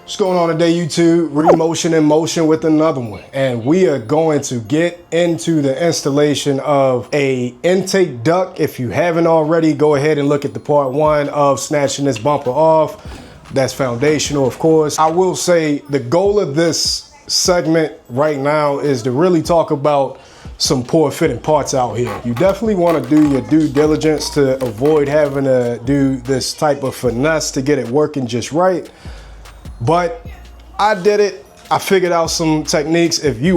What's going on today, YouTube? Remotion in motion with another one. And we are going to get into the installation of a intake duct. If you haven't already, go ahead and look at the part one of snatching this bumper off. That's foundational, of course. I will say the goal of this segment right now is to really talk about some poor fitting parts out here. You definitely want to do your due diligence to avoid having to do this type of finesse to get it working just right. But I did it. I figured out some techniques. If you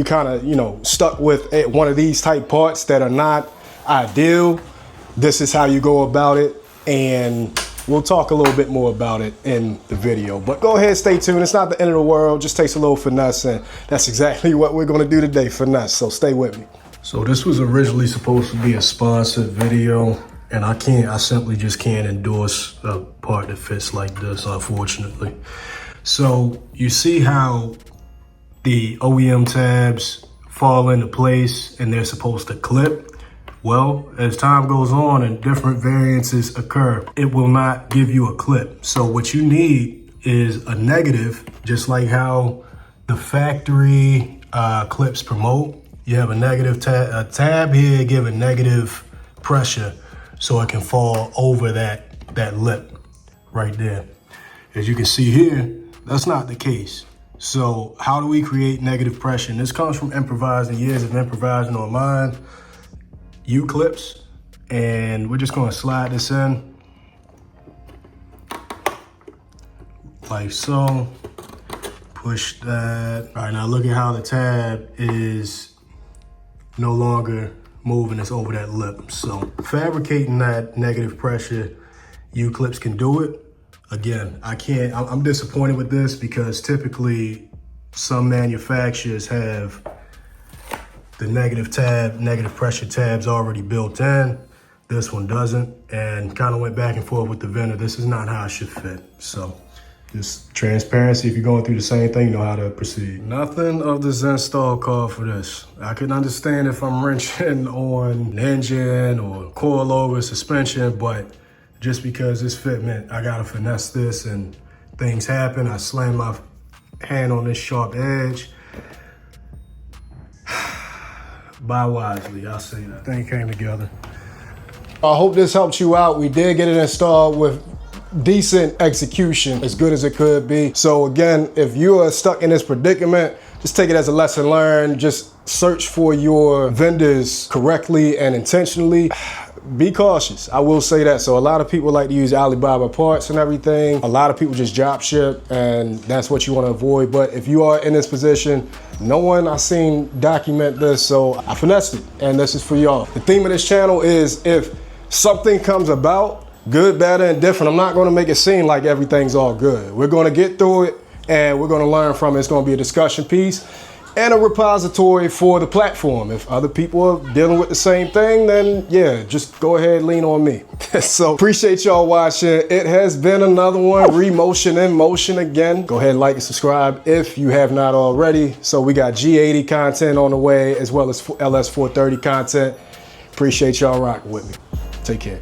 kind of, stuck with one of these type parts that are not ideal, this is how you go about it. And we'll talk a little bit more about it in the video. But go ahead, stay tuned. It's not the end of the world. Just takes a little finesse, and that's exactly what we're going to do today, finesse. So stay with me. So this was originally supposed to be a sponsored video. And I simply just can't endorse a part that fits like this, unfortunately. So you see how the OEM tabs fall into place and they're supposed to clip? Well, as time goes on and different variances occur, it will not give you a clip. So what you need is a negative, just like how the factory clips promote. You have a negative tab here, give a negative pressure, so it can fall over that lip right there. As you can see here, that's not the case. So how do we create negative pressure? And this comes from improvising, years of improvising on mine, U-clips. And we're just gonna slide this in like so. Push that. All right, now look at how the tab is no longer moving, it's over that lip. So fabricating that negative pressure, U-clips can do it. Again, I'm disappointed with this because typically some manufacturers have the negative pressure tabs already built in. This one doesn't, and kind of went back and forth with the vendor. This is not how it should fit. So just transparency. If you're going through the same thing, you know how to proceed. Nothing of this install call for this. I can understand if I'm wrenching on an engine or coilover suspension, but just because it's fitment, I gotta finesse this and things happen. I slam my hand on this sharp edge. Buy wisely, I'll say that. Thing came together. I hope this helped you out. We did get it installed with decent execution, as good as it could be. So again, if you are stuck in this predicament, just take it as a lesson learned. Just search for your vendors correctly and intentionally. Be cautious, I will say that. So a lot of people like to use Alibaba parts and everything. A lot of people just drop ship, and that's what you want to avoid. But if you are in this position, no one I've seen document this, so I finessed it, and this is for y'all. The theme of this channel is if something comes about, good, bad, and different, I'm not going to make it seem like everything's all good. We're going to get through it and we're going to learn from it. It's going to be a discussion piece and a repository for the platform. If other people are dealing with the same thing, then yeah, just go ahead and lean on me. So appreciate y'all watching. It has been another one, Remotion in Motion again. Go ahead and like and subscribe if you have not already. So we got G80 content on the way, as well as LS430 content. Appreciate y'all rocking with me. Take care.